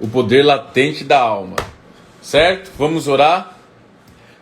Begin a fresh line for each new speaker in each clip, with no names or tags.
o poder latente da alma. Certo? Vamos orar?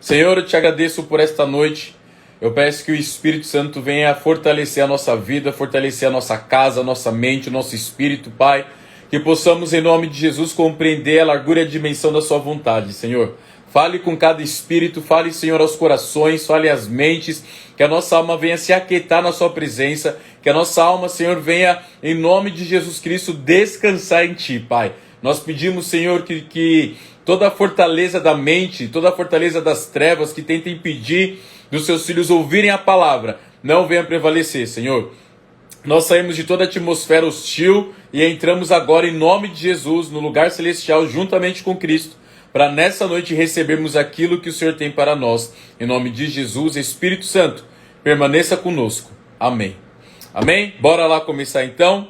Senhor, eu te agradeço por esta noite. Eu peço que o Espírito Santo venha fortalecer a nossa vida, fortalecer a nossa casa, a nossa mente, o nosso espírito, Pai. Que possamos, em nome de Jesus, compreender a largura e a dimensão da sua vontade, Senhor. Fale com cada espírito, fale, Senhor, aos corações, fale às mentes, que a nossa alma venha se aquietar na sua presença, que a nossa alma, Senhor, venha, em nome de Jesus Cristo, descansar em Ti, Pai. Nós pedimos, Senhor, que toda a fortaleza da mente, toda a fortaleza das trevas que tenta impedir dos seus filhos ouvirem a palavra, não venha prevalecer, Senhor. Nós saímos de toda a atmosfera hostil e entramos agora em nome de Jesus no lugar celestial juntamente com Cristo, para nessa noite recebermos aquilo que o Senhor tem para nós. Em nome de Jesus, Espírito Santo, permaneça conosco. Amém. Amém? Bora lá começar então.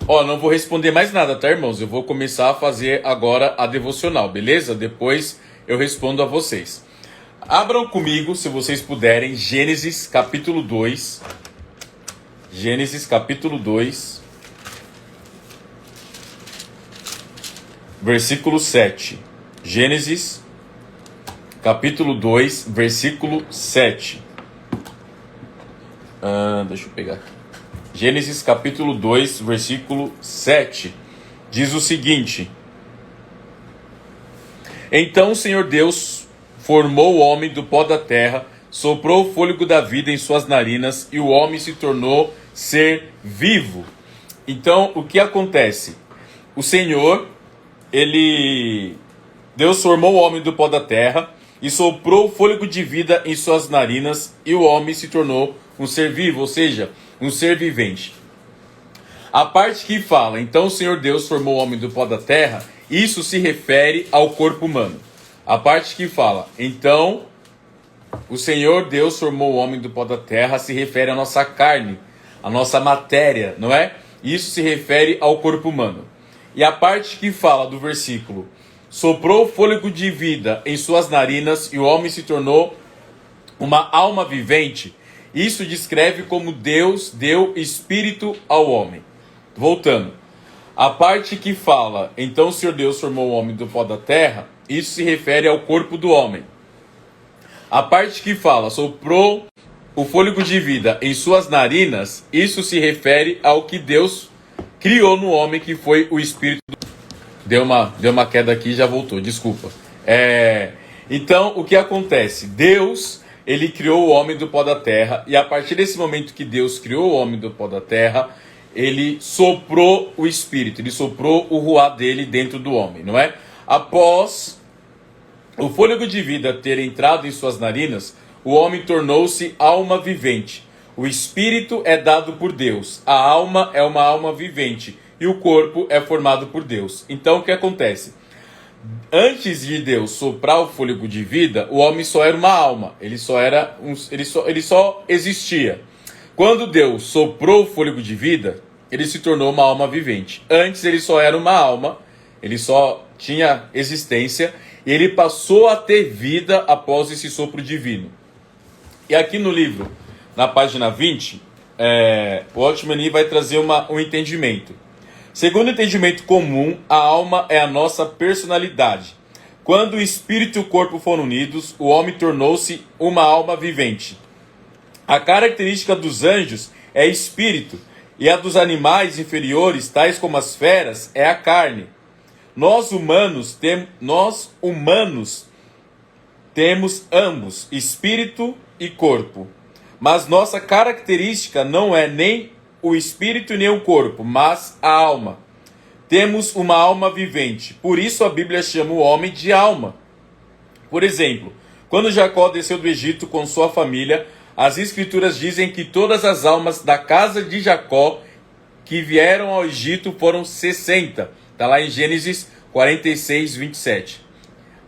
Não vou responder mais nada, tá, irmãos? Eu vou começar a fazer agora a devocional, beleza? Depois eu respondo a vocês. Abram comigo, se vocês puderem, Gênesis capítulo 2. Gênesis capítulo 2, versículo 7. Gênesis capítulo 2, versículo 7. Deixa eu pegar aqui. Gênesis capítulo 2, versículo 7. Diz o seguinte: Então o Senhor Deus formou o homem do pó da terra, soprou o fôlego da vida em suas narinas, e o homem se tornou ser vivo. Então, o que acontece? O Senhor, Deus formou o homem do pó da terra e soprou o fôlego de vida em suas narinas, e o homem se tornou um ser vivo, ou seja, um ser vivente. A parte que fala, então o Senhor Deus formou o homem do pó da terra, isso se refere ao corpo humano. A parte que fala, então o Senhor Deus formou o homem do pó da terra, se refere à nossa carne, à nossa matéria, não é? Isso se refere ao corpo humano. E a parte que fala do versículo, soprou o fôlego de vida em suas narinas e o homem se tornou uma alma vivente, isso descreve como Deus deu espírito ao homem. Voltando. A parte que fala, então o Senhor Deus formou o homem do pó da terra, isso se refere ao corpo do homem. A parte que fala, soprou o fôlego de vida em suas narinas, isso se refere ao que Deus criou no homem, que foi o espírito. Deu uma queda aqui e já voltou, desculpa. Então, o que acontece? Deus, ele criou o homem do pó da terra, e a partir desse momento que Deus criou o homem do pó da terra, ele soprou o espírito, ele soprou o ruá dele dentro do homem, não é? Após o fôlego de vida ter entrado em suas narinas, o homem tornou-se alma vivente. O espírito é dado por Deus, a alma é uma alma vivente e o corpo é formado por Deus. Então o que acontece? Antes de Deus soprar o fôlego de vida, o homem só era uma alma, ele só existia. Quando Deus soprou o fôlego de vida, ele se tornou uma alma vivente. Antes ele só era uma alma, ele só tinha existência, e ele passou a ter vida após esse sopro divino. E aqui no livro, na página 20, o Altman vai trazer um entendimento. Segundo o entendimento comum, a alma é a nossa personalidade. Quando o espírito e o corpo foram unidos, o homem tornou-se uma alma vivente. A característica dos anjos é espírito, e a dos animais inferiores, tais como as feras, é a carne. Nós humanos temos ambos, espírito e corpo. Mas nossa característica não é nem o espírito nem o corpo, mas a alma. Temos uma alma vivente, por isso a Bíblia chama o homem de alma. Por exemplo, quando Jacó desceu do Egito com sua família, as escrituras dizem que todas as almas da casa de Jacó que vieram ao Egito foram 60. Está lá em Gênesis 46, 27.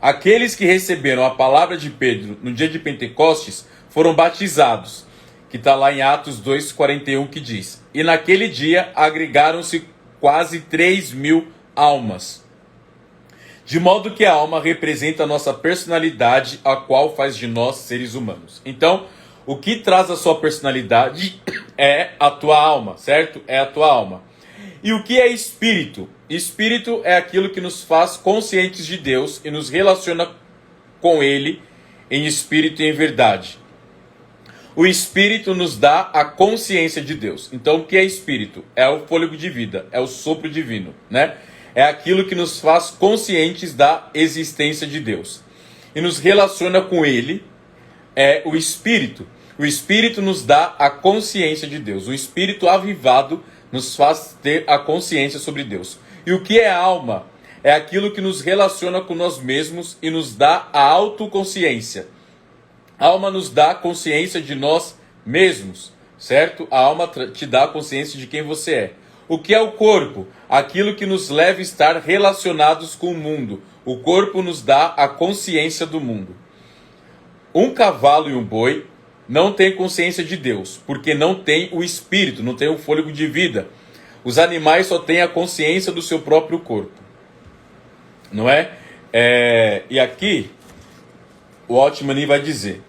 Aqueles que receberam a palavra de Pedro no dia de Pentecostes foram batizados, que está lá em Atos 2, 41, que diz: E naquele dia agregaram-se quase 3.000 almas. De modo que a alma representa a nossa personalidade, a qual faz de nós seres humanos. Então, o que traz a sua personalidade é a tua alma, certo? É a tua alma. E o que é espírito? Espírito é aquilo que nos faz conscientes de Deus e nos relaciona com Ele em espírito e em verdade. O espírito nos dá a consciência de Deus. Então, o que é espírito? É o fôlego de vida, é o sopro divino, né? É aquilo que nos faz conscientes da existência de Deus e nos relaciona com Ele. É o espírito. O espírito nos dá a consciência de Deus. O espírito avivado nos faz ter a consciência sobre Deus. E o que é alma? É aquilo que nos relaciona com nós mesmos e nos dá a autoconsciência. A alma nos dá a consciência de nós mesmos, certo? A alma te dá a consciência de quem você é. O que é o corpo? Aquilo que nos leva a estar relacionados com o mundo. O corpo nos dá a consciência do mundo. Um cavalo e um boi não têm consciência de Deus, porque não tem o espírito, não tem o fôlego de vida. Os animais só têm a consciência do seu próprio corpo. Não é? E aqui, o Altman vai dizer...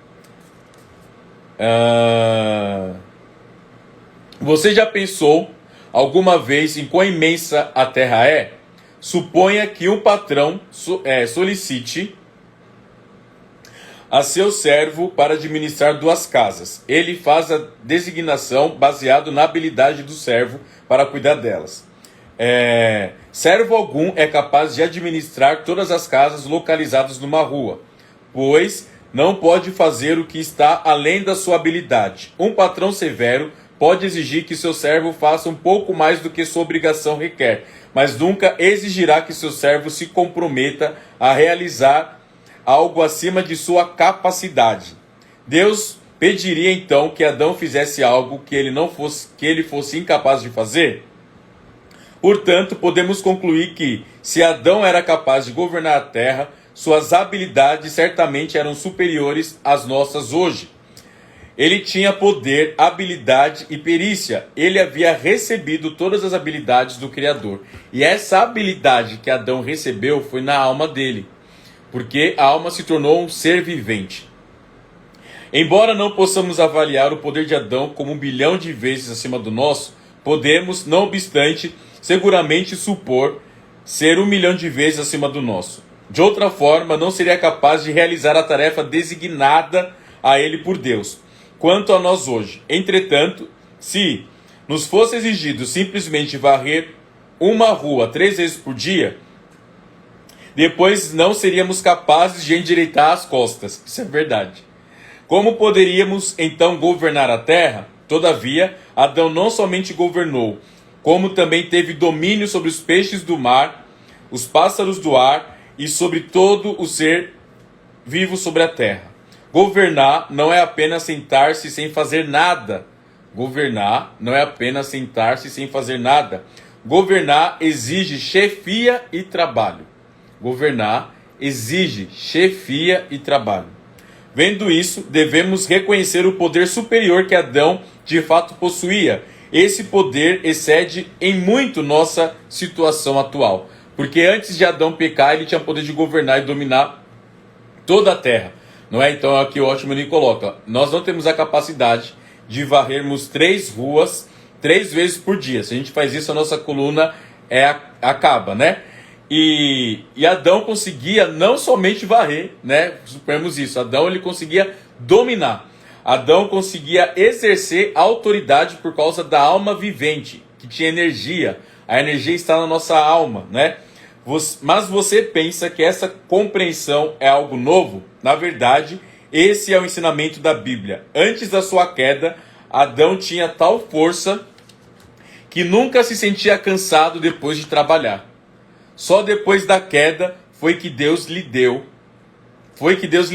Você já pensou alguma vez em quão imensa a Terra é? Suponha que um patrão solicite a seu servo para administrar 2 casas. Ele faz a designação baseado na habilidade do servo para cuidar delas. Servo algum é capaz de administrar todas as casas localizadas numa rua, pois não pode fazer o que está além da sua habilidade. Um patrão severo pode exigir que seu servo faça um pouco mais do que sua obrigação requer, mas nunca exigirá que seu servo se comprometa a realizar algo acima de sua capacidade. Deus pediria então que Adão fizesse algo que ele fosse incapaz de fazer? Portanto, podemos concluir que, se Adão era capaz de governar a terra, suas habilidades certamente eram superiores às nossas hoje. Ele tinha poder, habilidade e perícia. Ele havia recebido todas as habilidades do Criador. E essa habilidade que Adão recebeu foi na alma dele, porque a alma se tornou um ser vivente. Embora não possamos avaliar o poder de Adão como 1 bilhão de vezes acima do nosso, podemos, não obstante, seguramente supor ser 1 milhão de vezes acima do nosso. De outra forma, não seria capaz de realizar a tarefa designada a ele por Deus, quanto a nós hoje. Entretanto, se nos fosse exigido simplesmente varrer uma rua 3 vezes por dia, depois não seríamos capazes de endireitar as costas. Isso é verdade. Como poderíamos então governar a terra? Todavia, Adão não somente governou, como também teve domínio sobre os peixes do mar, os pássaros do ar e sobre todo o ser vivo sobre a terra. Governar não é apenas sentar-se sem fazer nada. Governar não é apenas sentar-se sem fazer nada. Governar exige chefia e trabalho. Governar exige chefia e trabalho. Vendo isso, devemos reconhecer o poder superior que Adão de fato possuía. Esse poder excede em muito nossa situação atual. Porque antes de Adão pecar, ele tinha poder de governar e dominar toda a terra. Não é? Então aqui o Watchman coloca: nós não temos a capacidade de varrermos 3 ruas 3 vezes por dia. Se a gente faz isso, a nossa coluna acaba, né? E Adão conseguia não somente varrer, né? Suponhamos isso. Adão ele conseguia dominar. Adão conseguia exercer autoridade por causa da alma vivente, que tinha energia. A energia está na nossa alma, né? Mas você pensa que essa compreensão é algo novo? Na verdade, esse é o ensinamento da Bíblia. Antes da sua queda, Adão tinha tal força que nunca se sentia cansado depois de trabalhar. Só depois da queda foi que Deus lhe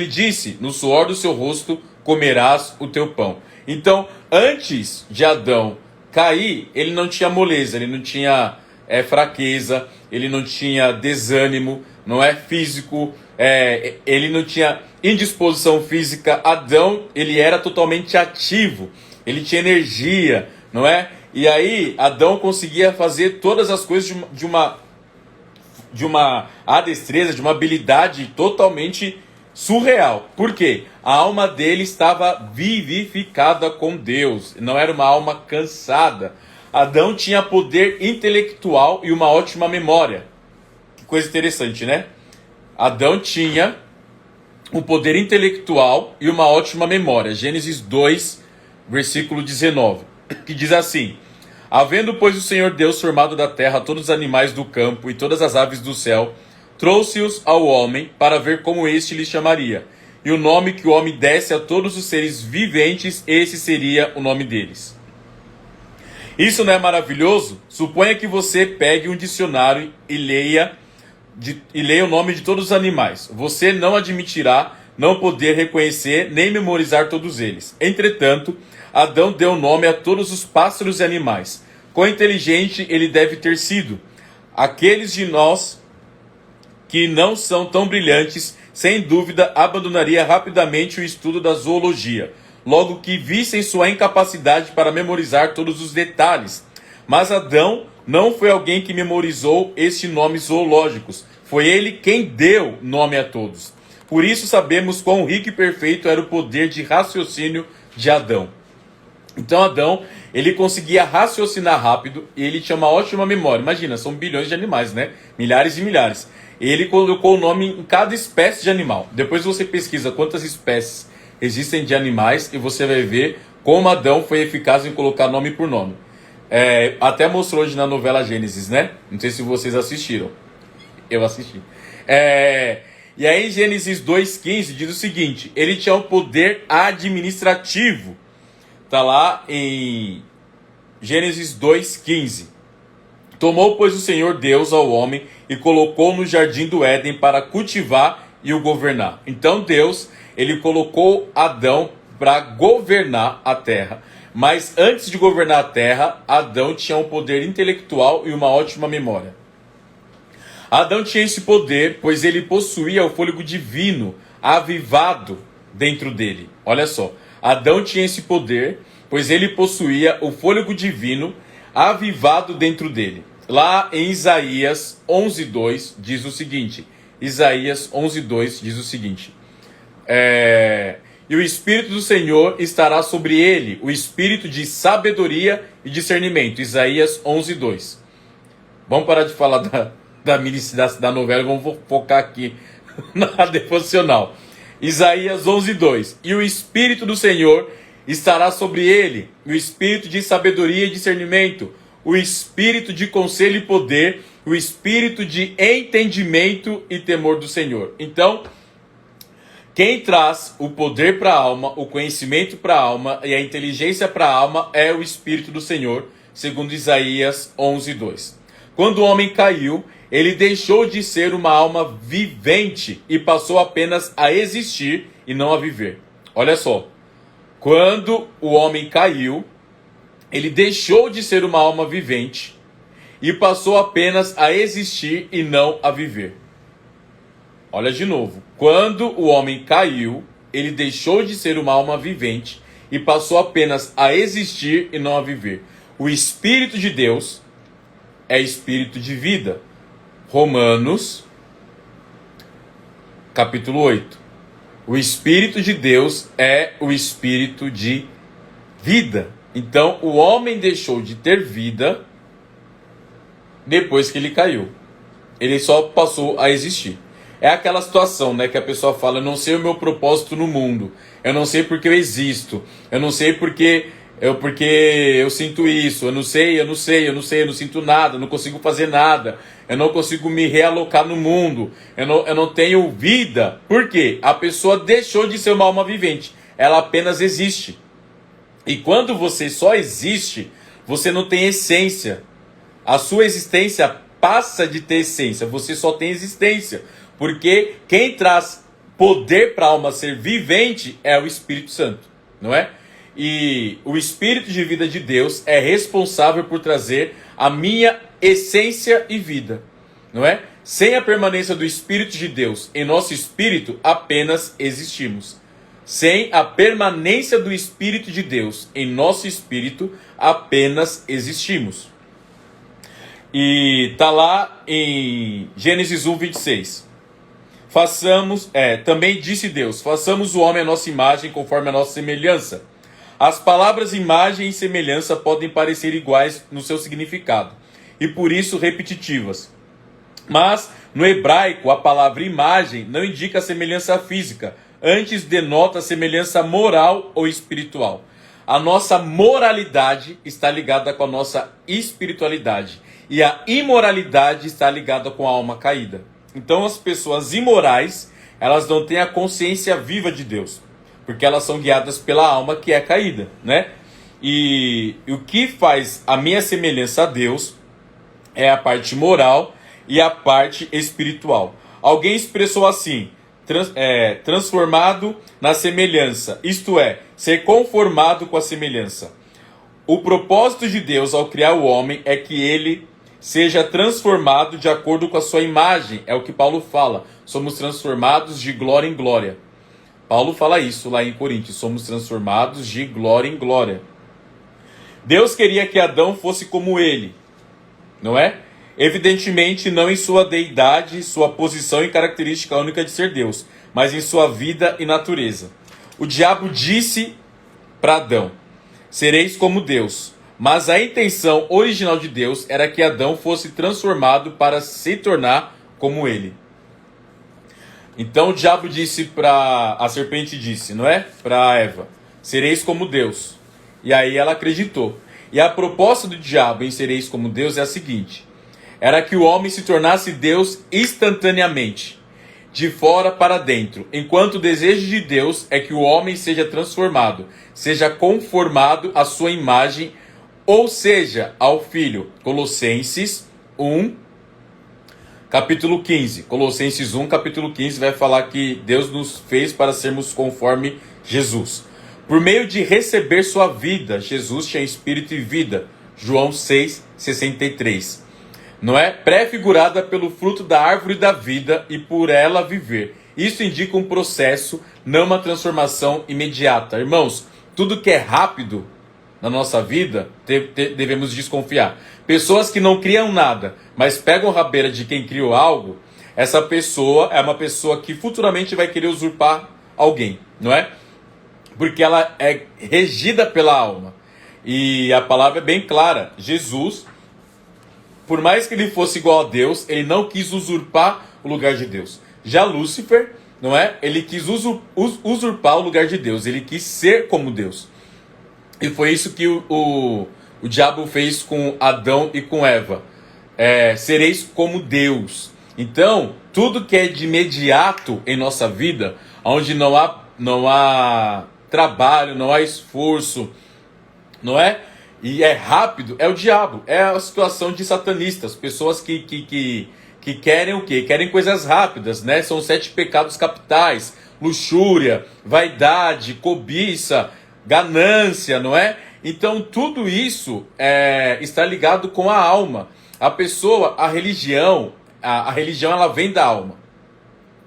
disse: no suor do seu rosto comerás o teu pão. Então, antes de Adão cair, ele não tinha moleza, ele não tinha fraqueza, ele não tinha desânimo, não é físico, ele não tinha indisposição física. Adão, ele era totalmente ativo, ele tinha energia, não é? E aí, Adão conseguia fazer todas as coisas de uma destreza, de uma habilidade totalmente surreal. Por quê? A alma dele estava vivificada com Deus, não era uma alma cansada. Adão tinha poder intelectual e uma ótima memória. Que coisa interessante, né? Adão tinha um poder intelectual e uma ótima memória. Gênesis 2, versículo 19. Que diz assim: havendo, pois, o Senhor Deus formado da terra todos os animais do campo e todas as aves do céu, trouxe-os ao homem para ver como este lhe chamaria. E o nome que o homem desse a todos os seres viventes, esse seria o nome deles. Isso não é maravilhoso? Suponha que você pegue um dicionário e leia o nome de todos os animais. Você não admitirá não poder reconhecer nem memorizar todos eles. Entretanto, Adão deu nome a todos os pássaros e animais. Quão inteligente ele deve ter sido! Aqueles de nós que não são tão brilhantes, sem dúvida, abandonaria rapidamente o estudo da zoologia, logo que vissem sua incapacidade para memorizar todos os detalhes. Mas Adão não foi alguém que memorizou estes nomes zoológicos. Foi ele quem deu nome a todos. Por isso sabemos quão rico e perfeito era o poder de raciocínio de Adão. Então Adão, ele conseguia raciocinar rápido e ele tinha uma ótima memória. Imagina, são bilhões de animais, né? Milhares e milhares. Ele colocou o nome em cada espécie de animal. Depois você pesquisa quantas espécies existem de animais e você vai ver como Adão foi eficaz em colocar nome por nome. Até mostrou hoje na novela Gênesis, né? Não sei se vocês assistiram. Eu assisti. E aí em Gênesis 2,15 diz o seguinte: ele tinha um poder administrativo. Está lá em Gênesis 2,15. Tomou, pois, o Senhor Deus ao homem e colocou no jardim do Éden para cultivar e o governar. Então Deus, ele colocou Adão para governar a terra. Mas antes de governar a terra, Adão tinha um poder intelectual e uma ótima memória. Adão tinha esse poder, pois ele possuía o fôlego divino avivado dentro dele. Olha só, Adão tinha esse poder, pois ele possuía o fôlego divino avivado dentro dele. Lá em Isaías 11:2 diz o seguinte. Isaías 11:2 diz o seguinte. E o Espírito do Senhor estará sobre ele, o Espírito de sabedoria e discernimento. Isaías 11:2. Vamos parar de falar da novela, vamos focar aqui na devocional. Isaías 11:2. E o Espírito do Senhor estará sobre ele, o Espírito de sabedoria e discernimento, o Espírito de conselho e poder, o Espírito de entendimento e temor do Senhor. Então, quem traz o poder para a alma, o conhecimento para a alma e a inteligência para a alma é o Espírito do Senhor, segundo Isaías 11:2. Quando o homem caiu, ele deixou de ser uma alma vivente e passou apenas a existir e não a viver. Olha só, quando o homem caiu, ele deixou de ser uma alma vivente e passou apenas a existir e não a viver. Olha de novo. Quando o homem caiu, ele deixou de ser uma alma vivente e passou apenas a existir e não a viver. O Espírito de Deus é espírito de vida. Romanos, capítulo 8. O Espírito de Deus é o espírito de vida. Então, o homem deixou de ter vida depois que ele caiu. Ele só passou a existir. É aquela situação, né, que a pessoa fala: eu não sei o meu propósito no mundo, eu não sei porque eu existo, eu não sei porque eu sinto isso, eu não sinto nada, eu não consigo fazer nada, eu não consigo me realocar no mundo, eu não tenho vida. Por quê? A pessoa deixou de ser uma alma vivente, ela apenas existe. E quando você só existe, você não tem essência. A sua existência passa de ter essência, você só tem existência. Porque quem traz poder para a alma ser vivente é o Espírito Santo, não é? E o Espírito de vida de Deus é responsável por trazer a minha essência e vida, não é? Sem a permanência do Espírito de Deus em nosso espírito, apenas existimos. Sem a permanência do Espírito de Deus em nosso espírito, apenas existimos. E está lá em Gênesis 1:26. Também disse Deus: façamos o homem à nossa imagem, conforme a nossa semelhança. As palavras imagem e semelhança podem parecer iguais no seu significado, e por isso repetitivas. Mas, no hebraico, a palavra imagem não indica semelhança física, antes denota semelhança moral ou espiritual. A nossa moralidade está ligada com a nossa espiritualidade, e a imoralidade está ligada com a alma caída. Então, as pessoas imorais, elas não têm a consciência viva de Deus, porque elas são guiadas pela alma que é caída, né? E o que faz a minha semelhança a Deus é a parte moral e a parte espiritual. Alguém expressou assim, transformado na semelhança, isto é, ser conformado com a semelhança. O propósito de Deus ao criar o homem é que ele seja transformado de acordo com a sua imagem, é o que Paulo fala, somos transformados de glória em glória. Paulo fala isso lá em Coríntios, somos transformados de glória em glória. Deus queria que Adão fosse como ele, não é? Evidentemente não em sua deidade, sua posição e característica única de ser Deus, mas em sua vida e natureza. O diabo disse para Adão, sereis como Deus, mas a intenção original de Deus era que Adão fosse transformado para se tornar como ele. Então o diabo disse a serpente disse, não é? Para Eva, sereis como Deus. E aí ela acreditou. E a proposta do diabo em sereis como Deus é a seguinte, era que o homem se tornasse Deus instantaneamente, de fora para dentro, enquanto o desejo de Deus é que o homem seja transformado, seja conformado à sua imagem, ou seja, ao Filho. Colossenses 1, capítulo 15. Colossenses 1, capítulo 15 vai falar que Deus nos fez para sermos conforme Jesus. Por meio de receber sua vida, Jesus tinha espírito e vida. João 6, 63. Não é? Prefigurada pelo fruto da árvore da vida e por ela viver. Isso indica um processo, não uma transformação imediata. Irmãos, tudo que é rápido na nossa vida, devemos desconfiar. Pessoas que não criam nada, mas pegam rabeira de quem criou algo, essa pessoa é uma pessoa que futuramente vai querer usurpar alguém, não é? Porque ela é regida pela alma. E a palavra é bem clara. Jesus, por mais que ele fosse igual a Deus, ele não quis usurpar o lugar de Deus. Já Lúcifer, não é? Ele quis usurpar o lugar de Deus. Ele quis ser como Deus. E foi isso que o diabo fez com Adão e com Eva. Sereis como Deus. Então, tudo que é de imediato em nossa vida, onde não há trabalho, não há esforço, não é? E é rápido, é o diabo. É a situação de satanistas. Pessoas que querem o quê? Querem coisas rápidas, né? São 7 pecados capitais. Luxúria, vaidade, cobiça, ganância, não é? Então tudo isso está ligado com a alma. A pessoa, a religião ela vem da alma,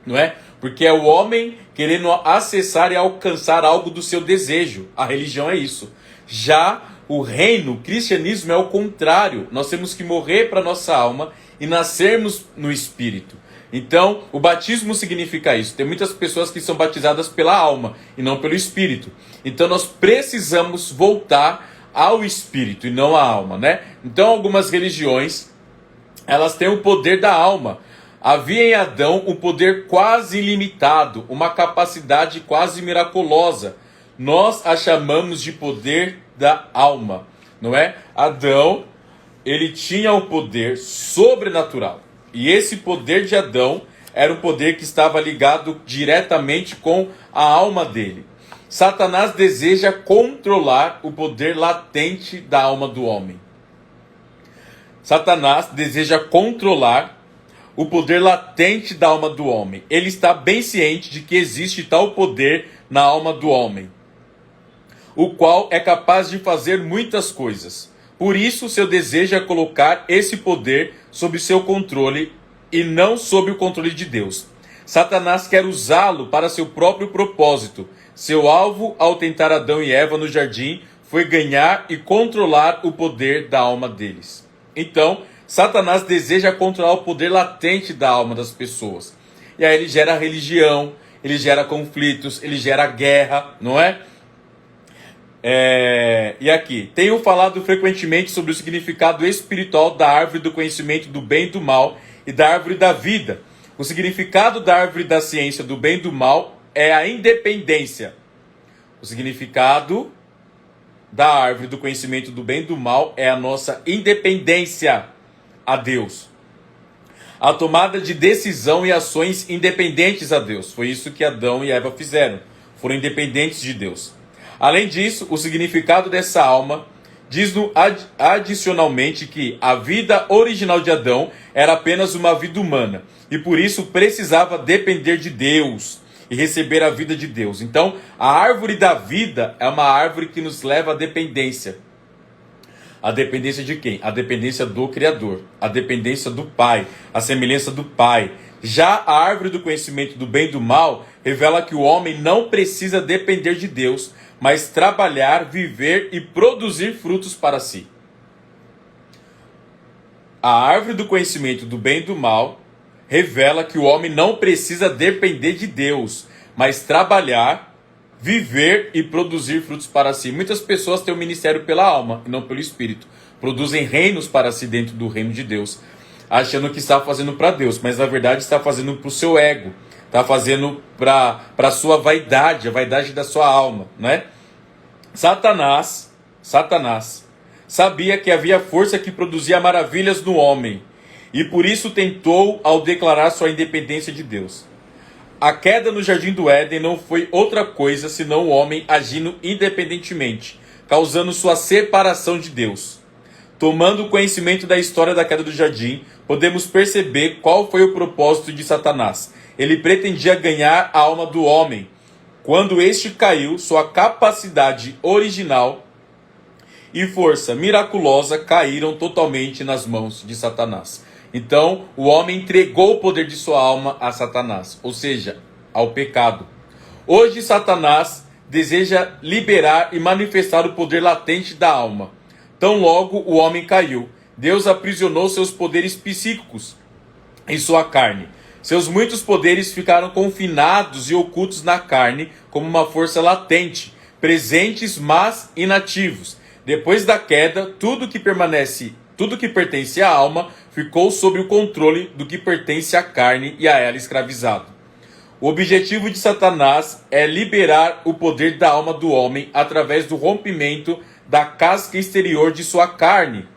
não é? Porque é o homem querendo acessar e alcançar algo do seu desejo. A religião é isso. Já o reino, o cristianismo é o contrário. Nós temos que morrer para nossa alma e nascermos no espírito. Então, o batismo significa isso. Tem muitas pessoas que são batizadas pela alma e não pelo espírito. Então, nós precisamos voltar ao espírito e não à alma, né? Então, algumas religiões, elas têm o poder da alma. Havia em Adão um poder quase ilimitado, uma capacidade quase miraculosa. Nós a chamamos de poder da alma, não é? Adão, ele tinha um poder sobrenatural. E esse poder de Adão era um poder que estava ligado diretamente com a alma dele. Satanás deseja controlar o poder latente da alma do homem. Satanás deseja controlar o poder latente da alma do homem. Ele está bem ciente de que existe tal poder na alma do homem, o qual é capaz de fazer muitas coisas. Por isso, seu desejo é colocar esse poder sob seu controle e não sob o controle de Deus. Satanás quer usá-lo para seu próprio propósito. Seu alvo, ao tentar Adão e Eva no jardim, foi ganhar e controlar o poder da alma deles. Então, Satanás deseja controlar o poder latente da alma das pessoas. E aí ele gera religião, ele gera conflitos, ele gera guerra, não é? E aqui, tenho falado frequentemente sobre o significado espiritual da árvore do conhecimento do bem e do mal e da árvore da vida. O significado da árvore da ciência do bem e do mal é a independência. O significado da árvore do conhecimento do bem e do mal é a nossa independência a Deus. A tomada de decisão e ações independentes a Deus. Foi isso que Adão e Eva fizeram. Foram independentes de Deus. Além disso, o significado dessa alma diz-nos adicionalmente que a vida original de Adão era apenas uma vida humana e por isso precisava depender de Deus e receber a vida de Deus. Então, a árvore da vida é uma árvore que nos leva à dependência. A dependência de quem? A dependência do Criador, a dependência do Pai, a semelhança do Pai. Já a árvore do conhecimento do bem e do mal revela que o homem não precisa depender de Deus, mas trabalhar, viver e produzir frutos para si. A árvore do conhecimento do bem e do mal revela que o homem não precisa depender de Deus, mas trabalhar, viver e produzir frutos para si. Muitas pessoas têm o ministério pela alma e não pelo espírito. Produzem reinos para si dentro do reino de Deus, achando que está fazendo para Deus, mas na verdade está fazendo para o seu ego. Está fazendo para a sua vaidade, a vaidade da sua alma, né? Satanás sabia que havia força que produzia maravilhas no homem e por isso tentou ao declarar sua independência de Deus. A queda no jardim do Éden não foi outra coisa senão o homem agindo independentemente, causando sua separação de Deus. Tomando conhecimento da história da queda do jardim, podemos perceber qual foi o propósito de Satanás. Ele pretendia ganhar a alma do homem. Quando este caiu, sua capacidade original e força miraculosa caíram totalmente nas mãos de Satanás. Então, o homem entregou o poder de sua alma a Satanás, ou seja, ao pecado. Hoje, Satanás deseja liberar e manifestar o poder latente da alma. Tão logo o homem caiu, Deus aprisionou seus poderes psíquicos em sua carne. Seus muitos poderes ficaram confinados e ocultos na carne como uma força latente, presentes mas inativos. Depois da queda, tudo que pertence à alma ficou sob o controle do que pertence à carne e a ela escravizado. O objetivo de Satanás é liberar o poder da alma do homem através do rompimento da casca exterior de sua carne,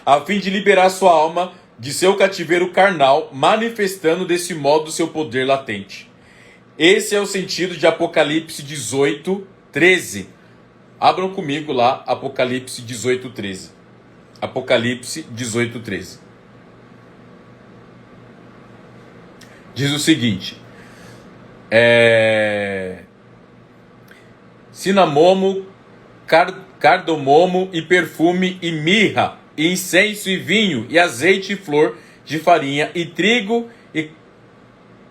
a fim de liberar sua alma de seu cativeiro carnal, manifestando desse modo seu poder latente. Esse é o sentido de Apocalipse 18:13. Abram comigo lá, Apocalipse 18:13. Apocalipse 18:13. Diz o seguinte: cinamomo, cardamomo e perfume e mirra, e incenso e vinho e azeite e flor de farinha e trigo e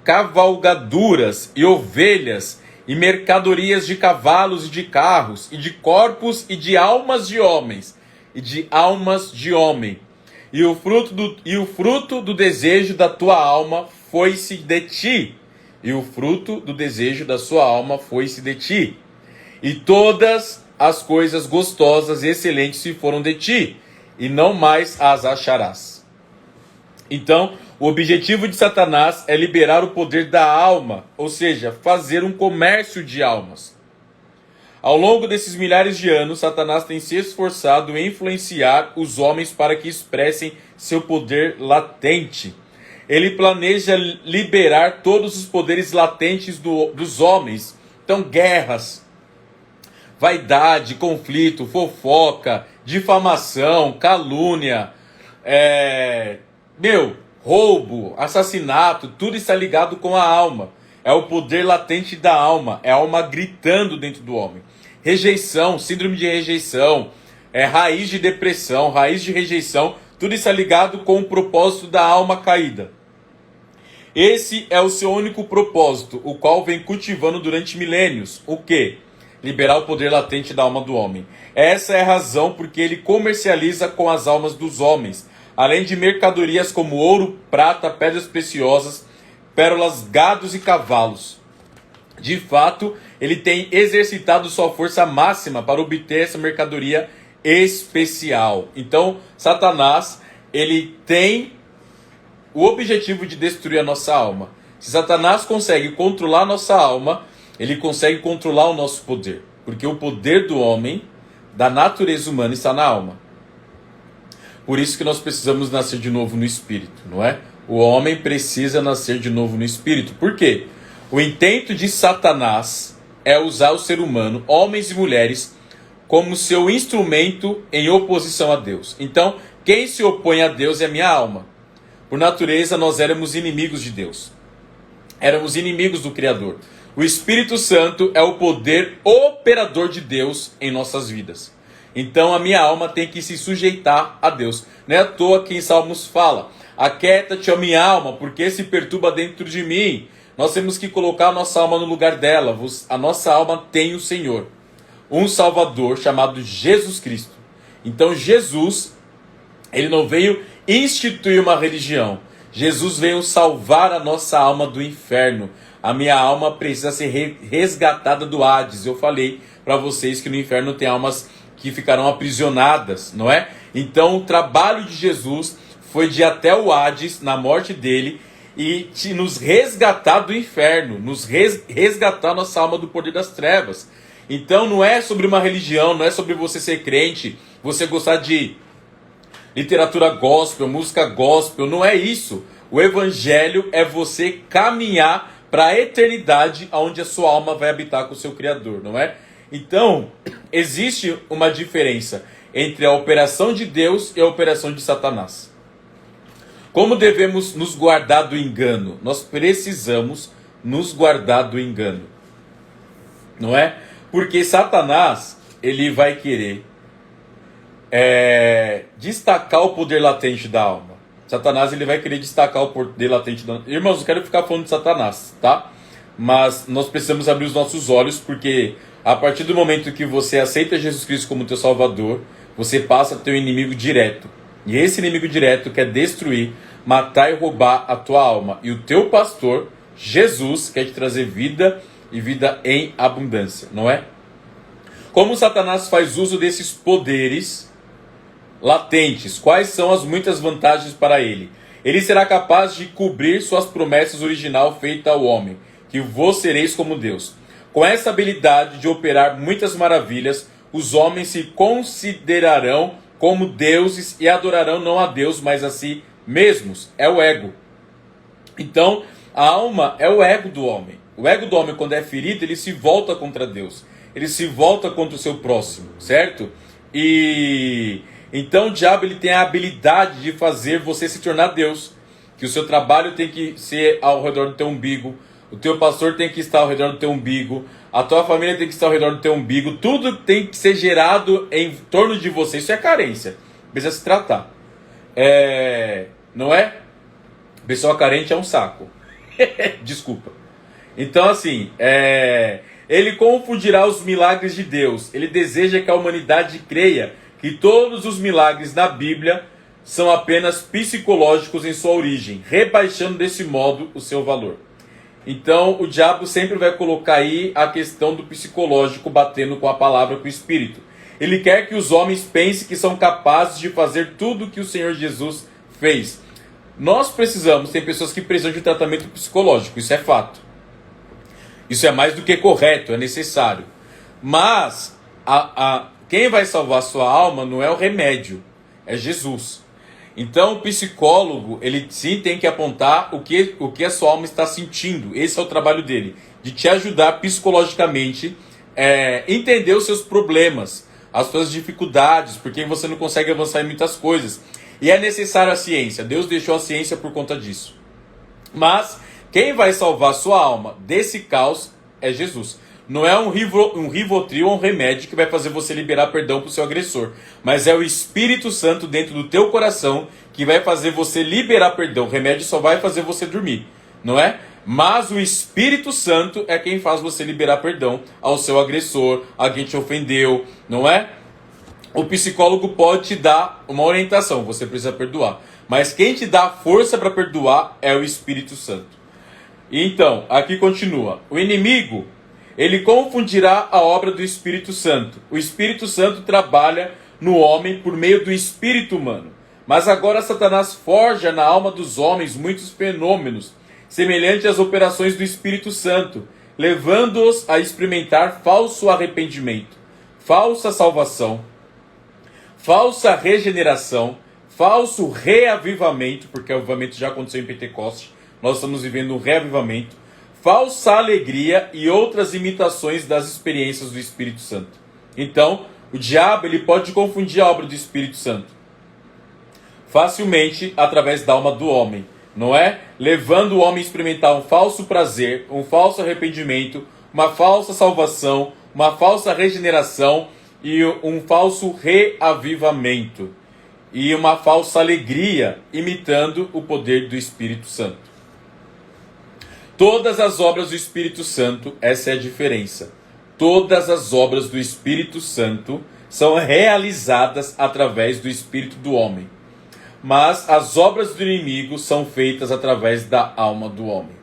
cavalgaduras e ovelhas e mercadorias de cavalos e de carros e de corpos e de almas de homens e de almas de homem. E o fruto do desejo da tua alma foi-se de ti. E o fruto do desejo da sua alma foi-se de ti. E todas as coisas gostosas e excelentes se foram de ti, e não mais as acharás. Então, o objetivo de Satanás é liberar o poder da alma, ou seja, fazer um comércio de almas. Ao longo desses milhares de anos, Satanás tem se esforçado em influenciar os homens para que expressem seu poder latente. Ele planeja liberar todos os poderes latentes dos homens. Então, guerras, vaidade, conflito, fofoca, difamação, calúnia, roubo, assassinato, tudo está ligado com a alma. É o poder latente da alma, é a alma gritando dentro do homem. Rejeição, síndrome de rejeição, raiz de depressão, raiz de rejeição, tudo está ligado com o propósito da alma caída. Esse é o seu único propósito, o qual vem cultivando durante milênios. O quê? Liberar o poder latente da alma do homem. Essa é a razão porque ele comercializa com as almas dos homens, além de mercadorias como ouro, prata, pedras preciosas, pérolas, gados e cavalos. de fato, ele tem exercitado sua força máxima para obter essa mercadoria especial. Então, Satanás, ele tem o objetivo de destruir a nossa alma. Se Satanás consegue controlar a nossa alma, ele consegue controlar o nosso poder. Porque o poder do homem, da natureza humana, está na alma. Por isso que nós precisamos nascer de novo no Espírito, não é? O homem precisa nascer de novo no Espírito. Por quê? O intento de Satanás é usar o ser humano, homens e mulheres, como seu instrumento em oposição a Deus. Então, quem se opõe a Deus é a minha alma. Por natureza, nós éramos inimigos de Deus. Éramos inimigos do Criador. O Espírito Santo é o poder operador de Deus em nossas vidas. Então, a minha alma tem que se sujeitar a Deus. Não é à toa que em Salmos fala: aquieta-te, ó minha alma, porque se perturba dentro de mim. Nós temos que colocar a nossa alma no lugar dela. A nossa alma tem o Senhor, um Salvador chamado Jesus Cristo. Então Jesus, ele não veio instituir uma religião. Jesus veio salvar a nossa alma do inferno. A minha alma precisa ser resgatada do Hades. Eu falei para vocês que no inferno tem almas que ficarão aprisionadas, não é? Então o trabalho de Jesus foi de ir até o Hades, na morte dele, e nos resgatar do inferno, nos resgatar nossa alma do poder das trevas. Então não é sobre uma religião, não é sobre você ser crente, você gostar de literatura gospel, música gospel, não é isso. O evangelho é você caminhar para a eternidade, onde a sua alma vai habitar com o seu Criador, não é? Então, existe uma diferença entre a operação de Deus e a operação de Satanás. Como devemos nos guardar do engano? Nós precisamos nos guardar do engano, não é? Porque Satanás, ele vai querer destacar o poder latente da alma. Satanás, ele vai querer destacar o poder latente da alma. Irmãos, eu quero ficar falando de Satanás, tá? Mas nós precisamos abrir os nossos olhos, porque a partir do momento que você aceita Jesus Cristo como teu Salvador, você passa a ter um inimigo direto. E esse inimigo direto quer destruir, matar e roubar a tua alma. E o teu pastor, Jesus, quer te trazer vida e vida em abundância, não é? Como Satanás faz uso desses poderes latentes? Quais são as muitas vantagens para ele? Ele será capaz de cobrir suas promessas original feita ao homem, que vós sereis como Deus. Com essa habilidade de operar muitas maravilhas, os homens se considerarão como deuses e adorarão não a Deus, mas a si mesmos. É o ego. Então, a alma é o ego do homem. O ego do homem, quando é ferido, ele se volta contra Deus. Ele se volta contra o seu próximo, certo? E então o diabo, ele tem a habilidade de fazer você se tornar Deus. Que o seu trabalho tem que ser ao redor do teu umbigo. O teu pastor tem que estar ao redor do teu umbigo. A tua família tem que estar ao redor do teu umbigo. Tudo tem que ser gerado em torno de você. Isso é carência. Precisa se tratar. Não é? Pessoa carente é um saco. Desculpa. Então, assim, ele confundirá os milagres de Deus. Ele deseja que a humanidade creia que todos os milagres da Bíblia são apenas psicológicos em sua origem, rebaixando desse modo o seu valor. Então, o diabo sempre vai colocar aí a questão do psicológico batendo com a palavra, com o Espírito. Ele quer que os homens pensem que são capazes de fazer tudo o que o Senhor Jesus fez. Nós precisamos, tem pessoas que precisam de tratamento psicológico, isso é fato. Isso é mais do que correto, é necessário. Mas, quem vai salvar a sua alma não é o remédio, é Jesus. Então o psicólogo, ele sim tem que apontar o que a sua alma está sentindo. Esse é o trabalho dele, de te ajudar psicologicamente, entender os seus problemas, as suas dificuldades, porque você não consegue avançar em muitas coisas. E é necessário a ciência, Deus deixou a ciência por conta disso. Mas quem vai salvar a sua alma desse caos é Jesus. Não é um Rivotril ou um remédio que vai fazer você liberar perdão para o seu agressor. Mas é o Espírito Santo dentro do teu coração que vai fazer você liberar perdão. O remédio só vai fazer você dormir, não é? Mas o Espírito Santo é quem faz você liberar perdão ao seu agressor, a quem te ofendeu, não é? O psicólogo pode te dar uma orientação, você precisa perdoar. Mas quem te dá força para perdoar é o Espírito Santo. Então, aqui continua. O inimigo, ele confundirá a obra do Espírito Santo. O Espírito Santo trabalha no homem por meio do espírito humano. Mas agora Satanás forja na alma dos homens muitos fenômenos, semelhantes às operações do Espírito Santo, levando-os a experimentar falso arrependimento, falsa salvação, falsa regeneração, falso reavivamento, porque o avivamento já aconteceu em Pentecostes, nós estamos vivendo um reavivamento, falsa alegria e outras imitações das experiências do Espírito Santo. Então, o diabo ele pode confundir a obra do Espírito Santo facilmente através da alma do homem, não é? Levando o homem a experimentar um falso prazer, um falso arrependimento, uma falsa salvação, uma falsa regeneração e um falso reavivamento e uma falsa alegria, imitando o poder do Espírito Santo. Todas as obras do Espírito Santo, essa é a diferença. Todas as obras do Espírito Santo são realizadas através do Espírito do homem. Mas as obras do inimigo são feitas através da alma do homem.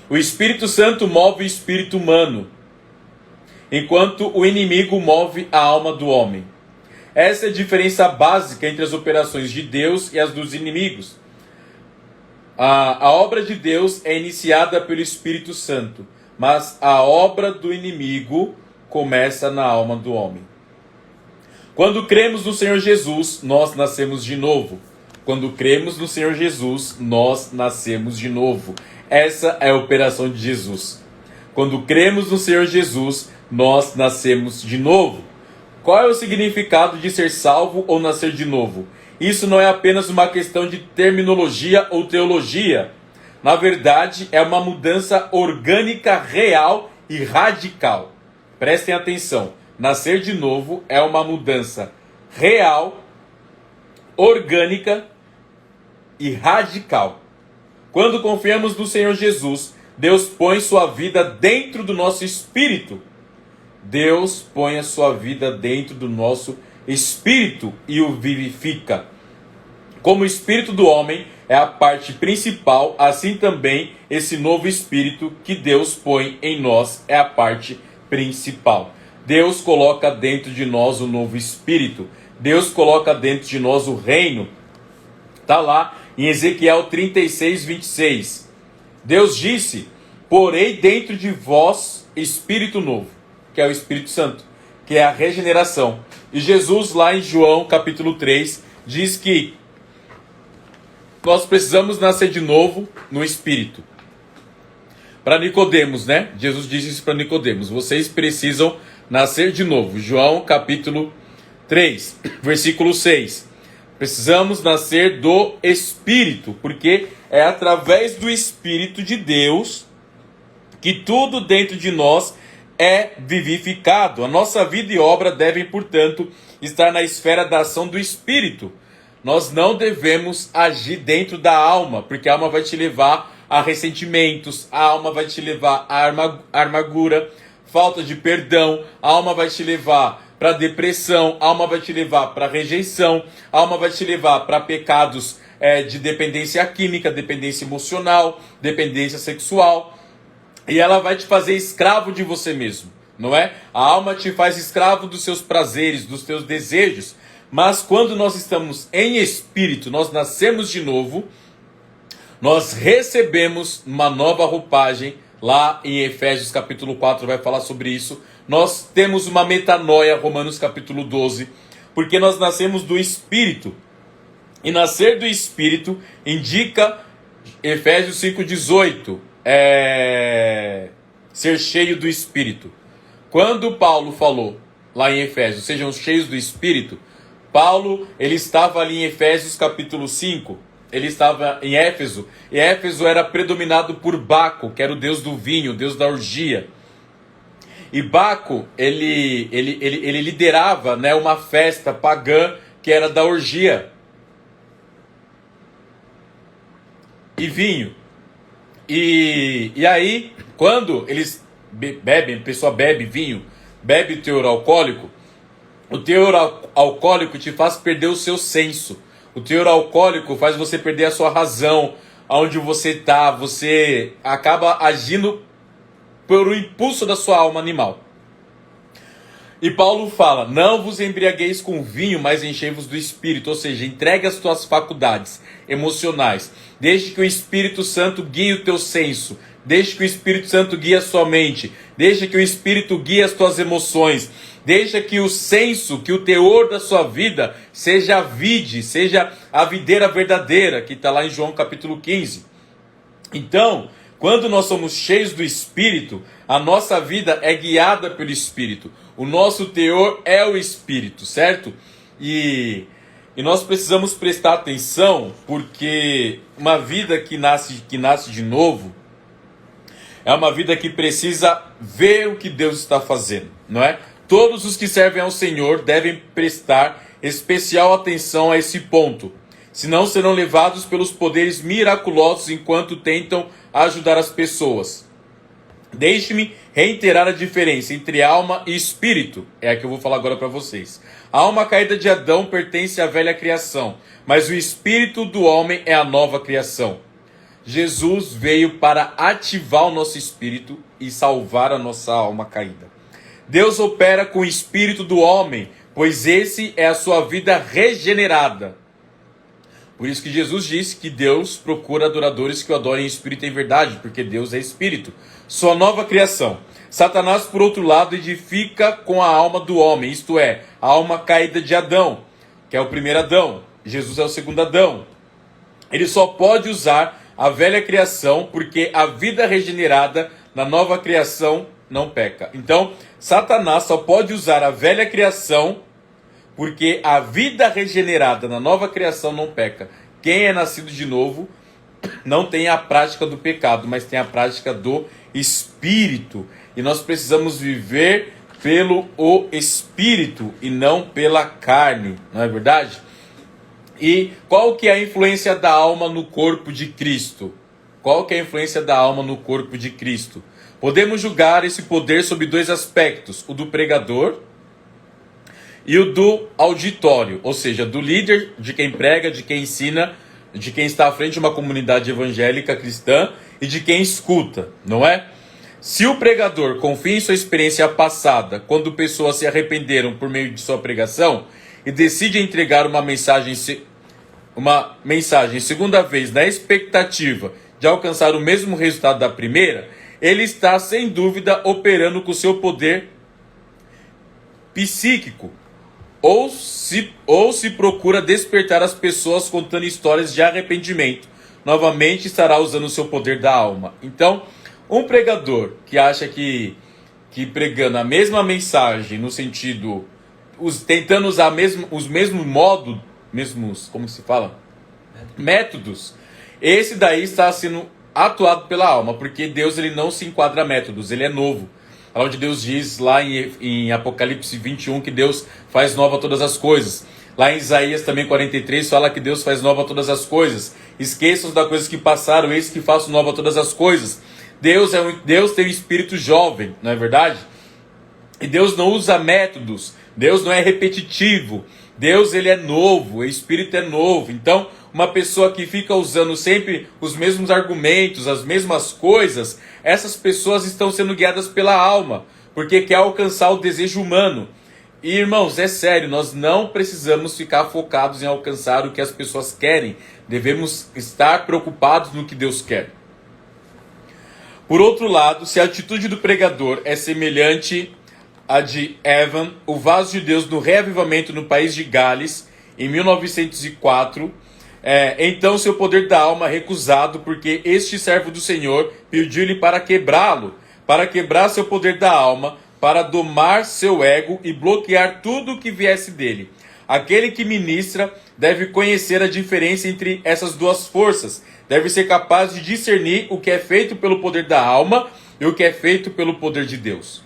O Espírito Santo move o espírito humano, enquanto o inimigo move a alma do homem. Essa é a diferença básica entre as operações de Deus e as dos inimigos. A obra de Deus é iniciada pelo Espírito Santo, mas a obra do inimigo começa na alma do homem. Quando cremos no Senhor Jesus, nós nascemos de novo. Quando cremos no Senhor Jesus, nós nascemos de novo. Essa é a operação de Jesus. Quando cremos no Senhor Jesus, nós nascemos de novo. Qual é o significado de ser salvo ou nascer de novo? Isso não é apenas uma questão de terminologia ou teologia. Na verdade, é uma mudança orgânica real e radical. Prestem atenção. Nascer de novo é uma mudança real, orgânica e radical. Quando confiamos no Senhor Jesus, Deus põe sua vida dentro do nosso espírito. Deus põe a sua vida dentro do nosso espírito e o vivifica. Como o espírito do homem é a parte principal, assim também esse novo espírito que Deus põe em nós é a parte principal. Deus coloca dentro de nós o novo espírito. Deus coloca dentro de nós o reino. Está lá em Ezequiel 36, 26. Deus disse: porei dentro de vós espírito novo, que é o Espírito Santo, que é a regeneração. E Jesus lá em João capítulo 3 diz que nós precisamos nascer de novo no Espírito. Para Nicodemos, né? Jesus disse isso para Nicodemos. Vocês precisam nascer de novo. João capítulo 3, versículo 6. Precisamos nascer do Espírito, porque é através do Espírito de Deus que tudo dentro de nós é vivificado. A nossa vida e obra devem, portanto, estar na esfera da ação do Espírito. Nós não devemos agir dentro da alma, porque a alma vai te levar a ressentimentos, a alma vai te levar a amargura, falta de perdão, a alma vai te levar para depressão, a alma vai te levar para rejeição, a alma vai te levar para pecados de dependência química, dependência emocional, dependência sexual, e ela vai te fazer escravo de você mesmo, não é? A alma te faz escravo dos seus prazeres, dos teus desejos. Mas quando nós estamos em espírito, nós nascemos de novo, nós recebemos uma nova roupagem. Lá em Efésios capítulo 4 vai falar sobre isso. Nós temos uma metanoia, Romanos capítulo 12, porque nós nascemos do Espírito. E nascer do Espírito indica, Efésios 5,18, ser cheio do Espírito. Quando Paulo falou lá em Efésios, sejam cheios do Espírito, Paulo, ele estava ali em Efésios capítulo 5, ele estava em Éfeso, e Éfeso era predominado por Baco, que era o deus do vinho, o deus da orgia. E Baco, ele liderava, né, uma festa pagã que era da orgia e vinho. E aí, quando eles bebem, a pessoa bebe vinho, bebe teor alcoólico, o teor alcoólico te faz perder o seu senso. O teor alcoólico faz você perder a sua razão. onde você está, você acaba agindo por impulso da sua alma animal. E Paulo fala, não vos embriagueis com vinho, mas enchei-vos do Espírito. Ou seja, entregue as tuas faculdades emocionais. Deixe que o Espírito Santo guie o teu senso. Deixe que o Espírito Santo guie a sua mente. Deixe que o Espírito guie as tuas emoções. Deixa que o senso, que o teor da sua vida seja a vide, seja a videira verdadeira, que está lá em João capítulo 15. Então, quando nós somos cheios do Espírito, a nossa vida é guiada pelo Espírito. O nosso teor é o Espírito, certo? E nós precisamos prestar atenção, porque uma vida que nasce de novo é uma vida que precisa ver o que Deus está fazendo, não é? Todos os que servem ao Senhor devem prestar especial atenção a esse ponto, senão serão levados pelos poderes miraculosos enquanto tentam ajudar as pessoas. Deixe-me reiterar a diferença entre alma e espírito, é a que eu vou falar agora para vocês. A alma caída de Adão pertence à velha criação, mas o espírito do homem é a nova criação. Jesus veio para ativar o nosso espírito e salvar a nossa alma caída. Deus opera com o espírito do homem, pois esse é a sua vida regenerada. Por isso que Jesus disse que Deus procura adoradores que o adorem em espírito e em verdade, porque Deus é espírito. Sua nova criação. Satanás, por outro lado, edifica com a alma do homem, isto é, a alma caída de Adão, que é o primeiro Adão. Jesus é o segundo Adão. Ele só pode usar a velha criação, porque a vida regenerada na nova criação não peca. Então, Satanás só pode usar a velha criação, porque a vida regenerada na nova criação não peca. Quem é nascido de novo não tem a prática do pecado, mas tem a prática do Espírito. E nós precisamos viver pelo o Espírito e não pela carne, não é verdade? E qual que é a influência da alma no corpo de Cristo? Qual que é a influência da alma no corpo de Cristo? Podemos julgar esse poder sob dois aspectos, o do pregador e o do auditório, ou seja, do líder, de quem prega, de quem ensina, de quem está à frente de uma comunidade evangélica cristã e de quem escuta, não é? Se o pregador confia em sua experiência passada, quando pessoas se arrependeram por meio de sua pregação e decide entregar uma mensagem segunda vez na expectativa de alcançar o mesmo resultado da primeira, ele está sem dúvida operando com seu poder psíquico, ou se procura despertar as pessoas contando histórias de arrependimento, novamente estará usando o seu poder da alma. Então, um pregador que acha que pregando a mesma mensagem, no sentido, tentando usar os mesmos modos, como se fala? Métodos, esse daí está sendo atuado pela alma, porque Deus ele não se enquadra a métodos, ele é novo. Onde Deus diz lá em Apocalipse 21 que Deus faz nova todas as coisas. Lá em Isaías também 43 fala que Deus faz nova todas as coisas. Esqueçam das coisas que passaram, eis que faço nova todas as coisas. Deus tem um espírito jovem, não é verdade? E Deus não usa métodos, Deus não é repetitivo, Deus ele é novo, o espírito é novo. Então, uma pessoa que fica usando sempre os mesmos argumentos, as mesmas coisas, essas pessoas estão sendo guiadas pela alma, porque quer alcançar o desejo humano. E irmãos, é sério, nós não precisamos ficar focados em alcançar o que as pessoas querem, devemos estar preocupados no que Deus quer. Por outro lado, se a atitude do pregador é semelhante à de Evan, o vaso de Deus no reavivamento no país de Gales, em 1904, então seu poder da alma é recusado, porque este servo do Senhor pediu-lhe para quebrá-lo, para quebrar seu poder da alma, para domar seu ego e bloquear tudo o que viesse dele. Aquele que ministra deve conhecer a diferença entre essas duas forças, deve ser capaz de discernir o que é feito pelo poder da alma e o que é feito pelo poder de Deus.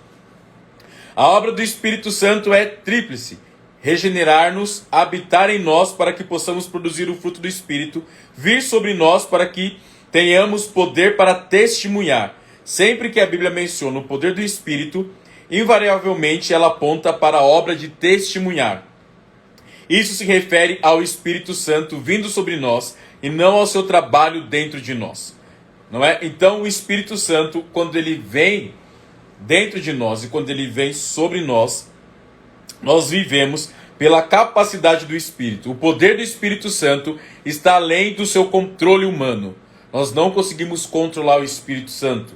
A obra do Espírito Santo é tríplice: regenerar-nos, habitar em nós para que possamos produzir o fruto do Espírito, vir sobre nós para que tenhamos poder para testemunhar. Sempre que a Bíblia menciona o poder do Espírito, invariavelmente ela aponta para a obra de testemunhar. Isso se refere ao Espírito Santo vindo sobre nós, e não ao seu trabalho dentro de nós. Não é? Então o Espírito Santo, quando ele vem dentro de nós e quando ele vem sobre nós, nós vivemos pela capacidade do Espírito. O poder do Espírito Santo está além do seu controle humano. Nós não conseguimos controlar o Espírito Santo.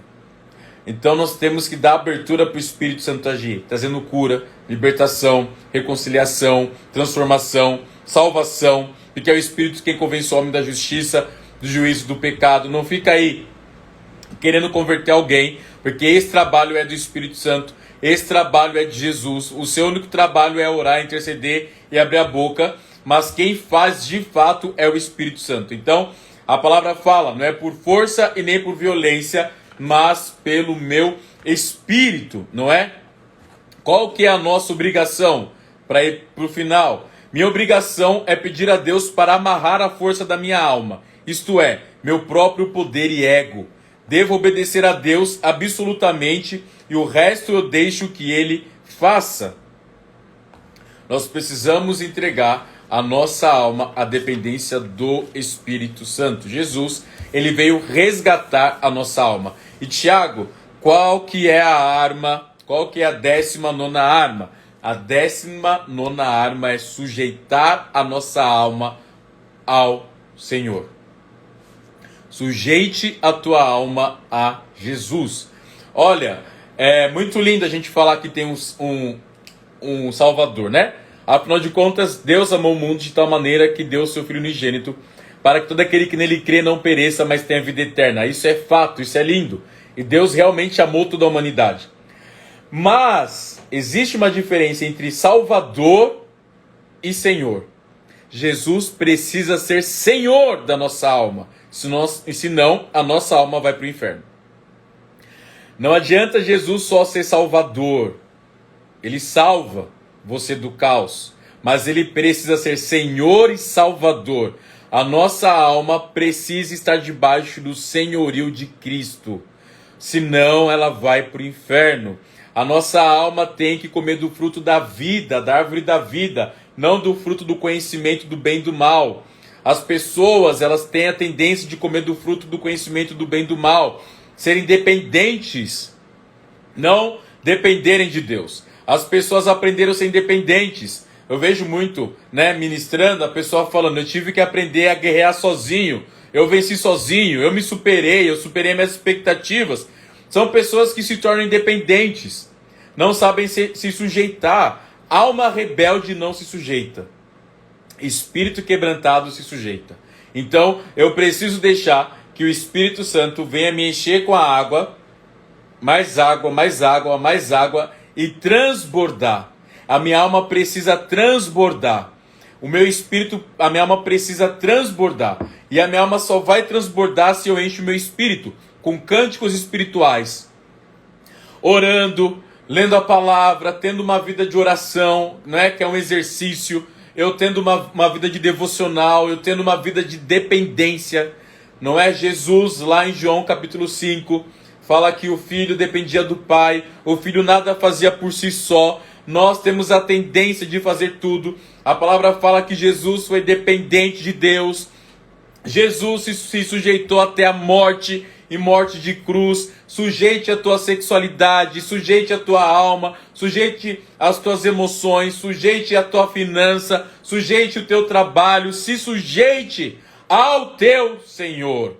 Então nós temos que dar abertura para o Espírito Santo agir, trazendo cura, libertação, reconciliação, transformação, salvação, porque é o Espírito quem convence o homem da justiça, do juízo, do pecado. Não fica aí querendo converter alguém, porque esse trabalho é do Espírito Santo, esse trabalho é de Jesus. O seu único trabalho é orar, interceder e abrir a boca, mas quem faz de fato é o Espírito Santo. Então a palavra fala, não é por força e nem por violência, mas pelo meu Espírito, não é? Qual que é a nossa obrigação? Para ir para o final. Minha obrigação é pedir a Deus para amarrar a força da minha alma, isto é, meu próprio poder e ego. Devo obedecer a Deus absolutamente e o resto eu deixo que Ele faça. Nós precisamos entregar a nossa alma à dependência do Espírito Santo. Jesus, ele veio resgatar a nossa alma. E Tiago, qual que é a arma? Qual que é a 19ª arma? A 19ª arma é sujeitar a nossa alma ao Senhor. Sujeite a tua alma a Jesus. Olha, é muito lindo a gente falar que tem um Salvador, né? Afinal de contas, Deus amou o mundo de tal maneira que deu o seu Filho unigênito para que todo aquele que nele crê não pereça, mas tenha vida eterna. Isso é fato, isso é lindo. E Deus realmente amou toda a humanidade. Mas existe uma diferença entre Salvador e Senhor. Jesus precisa ser Senhor da nossa alma. Senão, a nossa alma vai para o inferno. Não adianta Jesus só ser Salvador. Ele salva você do caos. Mas ele precisa ser Senhor e Salvador. A nossa alma precisa estar debaixo do senhorio de Cristo. Senão ela vai para o inferno. A nossa alma tem que comer do fruto da vida, da árvore da vida, não do fruto do conhecimento do bem e do mal. As pessoas, elas têm a tendência de comer do fruto do conhecimento do bem e do mal, serem dependentes, não dependerem de Deus. As pessoas aprenderam a ser independentes. Eu vejo muito, ministrando, a pessoa falando, eu tive que aprender a guerrear sozinho, eu venci sozinho, eu superei minhas expectativas. São pessoas que se tornam independentes, não sabem se sujeitar. Alma rebelde não se sujeita. Espírito quebrantado se sujeita. Então, eu preciso deixar que o Espírito Santo venha me encher com a água, mais água, mais água, mais água, e transbordar. A minha alma precisa transbordar. O meu espírito, a minha alma precisa transbordar. E a minha alma só vai transbordar se eu encho o meu espírito com cânticos espirituais, orando, lendo a palavra, tendo uma vida de oração, que é um exercício, eu tendo uma vida de devocional, eu tendo uma vida de dependência. Não é? Jesus, lá em João capítulo 5, fala que o filho dependia do pai, o filho nada fazia por si só. Nós temos a tendência de fazer tudo. A palavra fala que Jesus foi dependente de Deus. Jesus se sujeitou até a morte, e morte de cruz. Sujeite a tua sexualidade, sujeite a tua alma, sujeite as tuas emoções, sujeite a tua finança, sujeite o teu trabalho, se sujeite ao teu Senhor.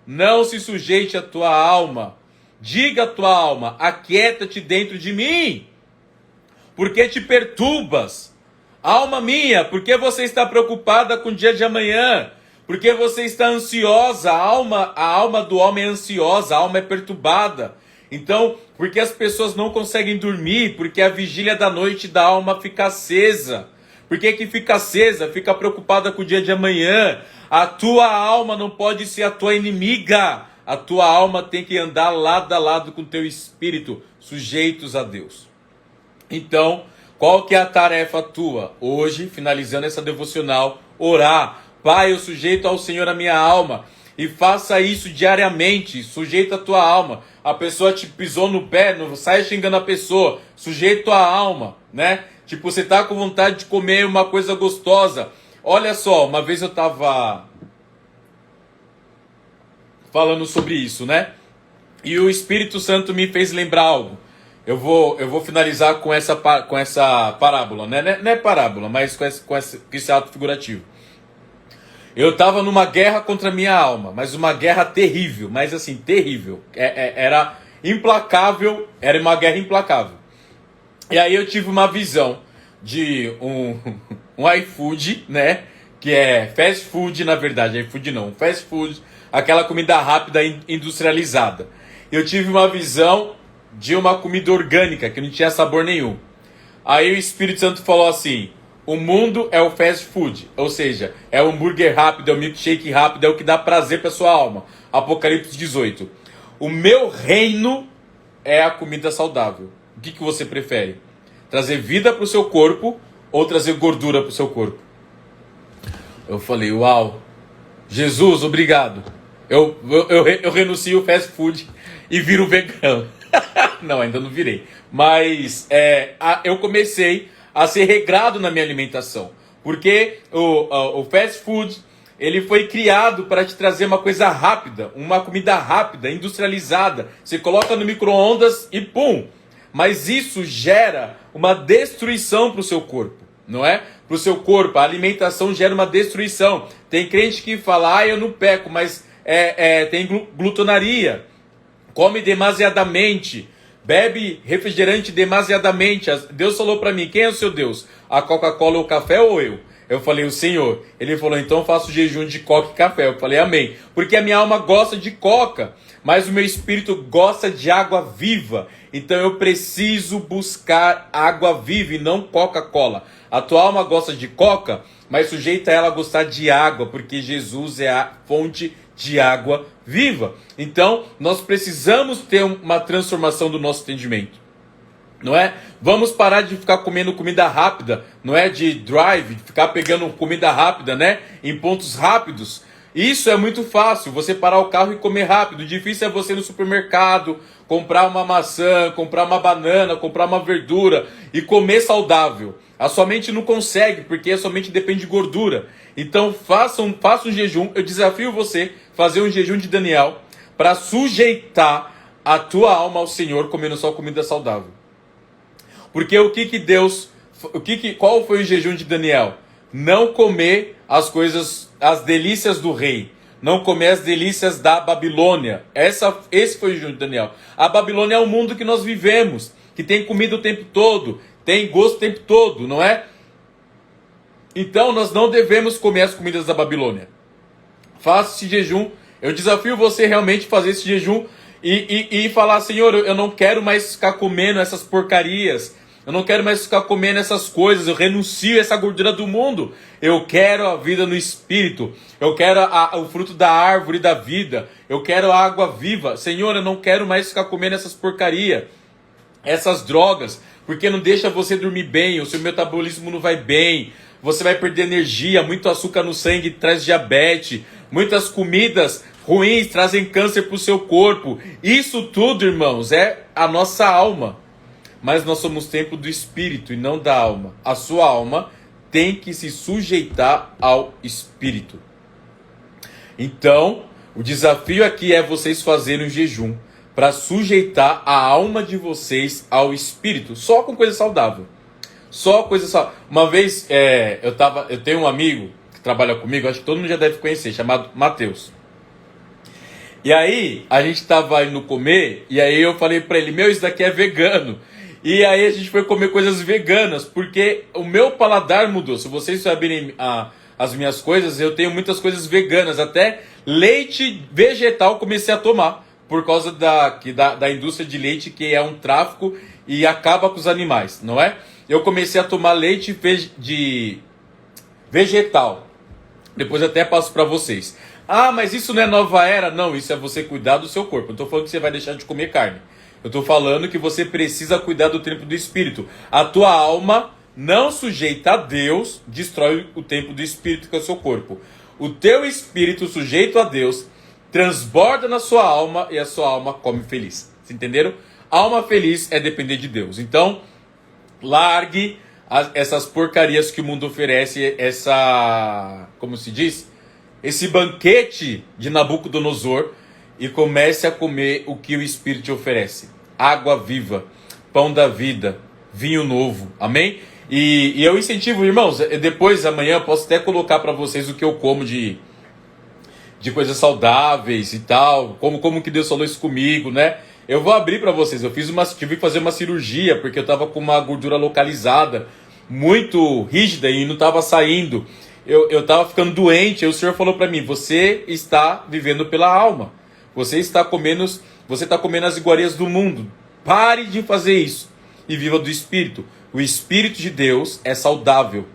Não se sujeite à tua alma. Diga à tua alma, aquieta-te dentro de mim. Por que te perturbas? Alma minha, por que você está preocupada com o dia de amanhã? Porque você está ansiosa, a alma do homem é ansiosa, a alma é perturbada. Então, porque as pessoas não conseguem dormir, porque a vigília da noite da alma fica acesa. Por que que fica acesa? Fica preocupada com o dia de amanhã. A tua alma não pode ser a tua inimiga. A tua alma tem que andar lado a lado com o teu espírito, sujeitos a Deus. Então, qual que é a tarefa tua? Hoje, finalizando essa devocional, orar. Pai, eu sujeito ao Senhor a minha alma. E faça isso diariamente. Sujeita a tua alma. A pessoa te pisou no pé, não sai xingando a pessoa. Sujeita a tua alma, Tipo, você tá com vontade de comer uma coisa gostosa. Olha só, uma vez eu tava falando sobre isso, né? E o Espírito Santo me fez lembrar algo. Eu vou finalizar com essa parábola, né? Não é parábola, mas com esse ato figurativo. Eu estava numa guerra contra a minha alma, mas uma guerra terrível, mas assim, terrível. Era implacável, era uma guerra implacável. E aí eu tive uma visão de um iFood, né? Que é fast food, na verdade, iFood não, fast food, aquela comida rápida industrializada. Eu tive uma visão de uma comida orgânica que não tinha sabor nenhum. Aí o Espírito Santo falou assim: o mundo é o fast food, ou seja, é o hambúrguer rápido, é o milkshake rápido, é o que dá prazer para sua alma. Apocalipse 18. O meu reino é a comida saudável. O que você prefere? Trazer vida para o seu corpo ou trazer gordura para o seu corpo? Eu falei, uau, Jesus, obrigado. Eu renuncio o fast food e viro vegano. Não, ainda não virei. Mas eu comecei a ser regrado na minha alimentação. Porque o fast food, ele foi criado para te trazer uma coisa rápida, uma comida rápida, industrializada. Você coloca no micro-ondas e pum! Mas isso gera uma destruição para o seu corpo, não é? Para o seu corpo, a alimentação gera uma destruição. Tem crente que fala, eu não peco, mas tem glutonaria. Come demasiadamente, bebe refrigerante demasiadamente. Deus falou para mim, quem é o seu Deus? A Coca-Cola ou o café ou eu? Eu falei, o Senhor. Ele falou, então faço jejum de coca e café. Eu falei, amém. Porque a minha alma gosta de coca, mas o meu espírito gosta de água viva. Então eu preciso buscar água viva e não Coca-Cola. A tua alma gosta de coca, mas sujeita ela a gostar de água, porque Jesus é a fonte de água viva. Então, nós precisamos ter uma transformação do nosso entendimento, não é? Vamos parar de ficar comendo comida rápida, não é? De drive, ficar pegando comida rápida, né? Em pontos rápidos. Isso é muito fácil, você parar o carro e comer rápido. O difícil é você ir no supermercado, comprar uma maçã, comprar uma banana, comprar uma verdura e comer saudável. A sua mente não consegue, porque a sua mente depende de gordura. Então faça um jejum. Eu desafio você a fazer um jejum de Daniel para sujeitar a tua alma ao Senhor comendo só comida saudável. Porque qual foi o jejum de Daniel? Não comer as delícias do rei. Não comer as delícias da Babilônia. Esse foi o jejum de Daniel. A Babilônia é o mundo que nós vivemos, que tem comida o tempo todo, tem gosto o tempo todo, não é? Então nós não devemos comer as comidas da Babilônia. Faça esse jejum. Eu desafio você realmente a fazer esse jejum e falar, Senhor, eu não quero mais ficar comendo essas porcarias. Eu não quero mais ficar comendo essas coisas. Eu renuncio a essa gordura do mundo. Eu quero a vida no Espírito. Eu quero o fruto da árvore da vida. Eu quero a água viva. Senhor, eu não quero mais ficar comendo essas porcarias, essas drogas, porque não deixa você dormir bem. O seu metabolismo não vai bem. Você vai perder energia. Muito açúcar no sangue traz diabetes. Muitas comidas ruins trazem câncer para o seu corpo. Isso tudo, irmãos, é a nossa alma. Mas nós somos templo do Espírito e não da alma. A sua alma tem que se sujeitar ao Espírito. Então, o desafio aqui é vocês fazerem um jejum para sujeitar a alma de vocês ao Espírito. Só com coisa saudável. Só coisa saudável. Uma vez, eu tenho um amigo que trabalha comigo, acho que todo mundo já deve conhecer, chamado Mateus. E aí, a gente estava indo comer, e aí eu falei para ele, isso daqui é vegano. E aí a gente foi comer coisas veganas, porque o meu paladar mudou. Se vocês saberem as minhas coisas, eu tenho muitas coisas veganas. Até leite vegetal comecei a tomar, por causa da indústria de leite, que é um tráfico e acaba com os animais, não é? Eu comecei a tomar leite de vegetal. Depois até passo para vocês. Mas isso não é nova era? Não, isso é você cuidar do seu corpo. Eu estou falando que você vai deixar de comer carne. Eu estou falando que você precisa cuidar do templo do Espírito. A tua alma, não sujeita a Deus, destrói o templo do Espírito, que é o seu corpo. O teu espírito sujeito a Deus transborda na sua alma e a sua alma come feliz. Vocês entenderam? Alma feliz é depender de Deus. Então, largue essas porcarias que o mundo oferece, como se diz? Esse banquete de Nabucodonosor. e comece a comer o que o Espírito te oferece. Água viva, pão da vida, vinho novo, amém? E eu incentivo, irmãos, depois, amanhã, eu posso até colocar para vocês o que eu como de coisas saudáveis e tal, como que Deus falou isso comigo, né? Eu vou abrir para vocês, tive que fazer uma cirurgia, porque eu tava com uma gordura localizada, muito rígida e não tava saindo. Eu tava ficando doente, e o Senhor falou para mim, você está vivendo pela alma, você está comendo as iguarias do mundo, pare de fazer isso e viva do Espírito. O Espírito de Deus é saudável.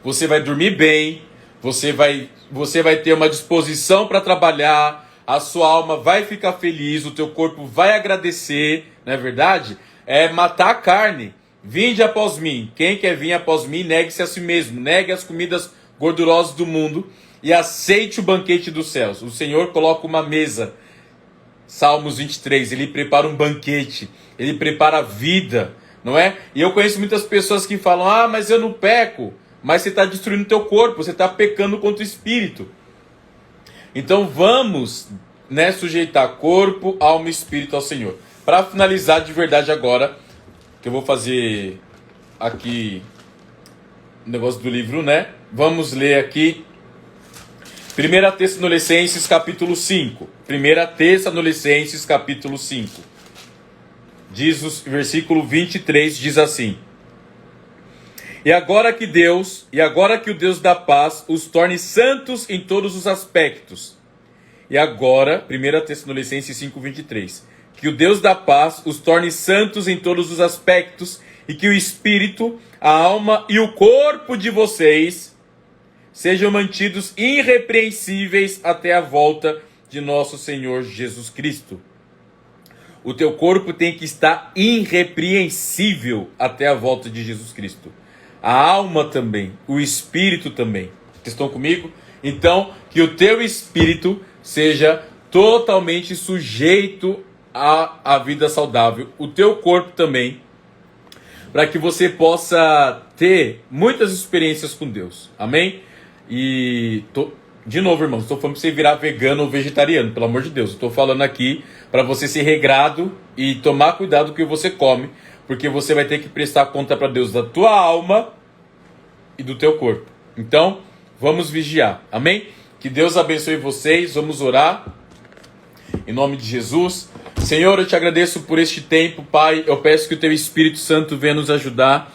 Você vai dormir bem, você vai ter uma disposição para trabalhar, a sua alma vai ficar feliz, o teu corpo vai agradecer, não é verdade? É matar a carne. Vinde após mim. Quem quer vir após mim, negue-se a si mesmo, negue as comidas gordurosas do mundo e aceite o banquete dos céus. O Senhor coloca uma mesa. Salmos 23, ele prepara um banquete, ele prepara a vida, não é? E eu conheço muitas pessoas que falam, mas eu não peco, mas você está destruindo o teu corpo, você está pecando contra o Espírito. Então vamos, sujeitar corpo, alma e espírito ao Senhor. Para finalizar de verdade agora, que eu vou fazer aqui o negócio do livro, vamos ler aqui 1 Tessalonicenses capítulo 5. 1 Tessalonicenses capítulo 5. Diz o versículo 23, diz assim: E agora que o Deus da paz os torne santos em todos os aspectos. E agora, 1 Tessalonicenses 5, 23. Que o Deus da paz os torne santos em todos os aspectos e que o espírito, a alma e o corpo de vocês sejam mantidos irrepreensíveis até a volta de nosso Senhor Jesus Cristo. O teu corpo tem que estar irrepreensível até a volta de Jesus Cristo. A alma também, o espírito também. Vocês estão comigo? Então, que o teu espírito seja totalmente sujeito à vida saudável. O teu corpo também, para que você possa ter muitas experiências com Deus. Amém? De novo, irmãos, estou falando para você virar vegano ou vegetariano, pelo amor de Deus. Estou falando aqui para você ser regrado e tomar cuidado com o que você come, porque você vai ter que prestar conta para Deus da tua alma e do teu corpo. Então, vamos vigiar. Amém? Que Deus abençoe vocês. Vamos orar. Em nome de Jesus. Senhor, eu te agradeço por este tempo, Pai. Eu peço que o teu Espírito Santo venha nos ajudar.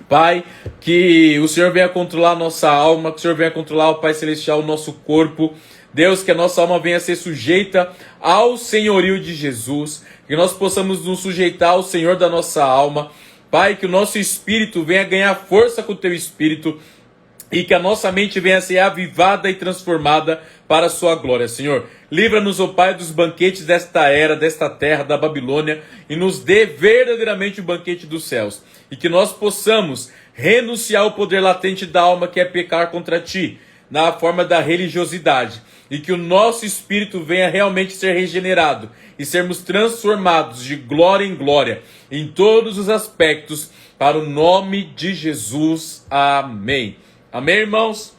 Pai, que o Senhor venha controlar a nossa alma, que o Senhor venha controlar, o Pai Celestial, o nosso corpo. Deus, que a nossa alma venha ser sujeita ao senhorio de Jesus, que nós possamos nos sujeitar ao Senhor da nossa alma. Pai, que o nosso espírito venha ganhar força com o teu espírito e que a nossa mente venha ser avivada e transformada para a sua glória, Senhor. Livra-nos, ó Pai, dos banquetes desta era, desta terra, da Babilônia, e nos dê verdadeiramente o banquete dos céus. E que nós possamos renunciar ao poder latente da alma, que é pecar contra ti, na forma da religiosidade. E que o nosso espírito venha realmente ser regenerado e sermos transformados de glória em glória, em todos os aspectos, para o nome de Jesus. Amém. Amém, irmãos?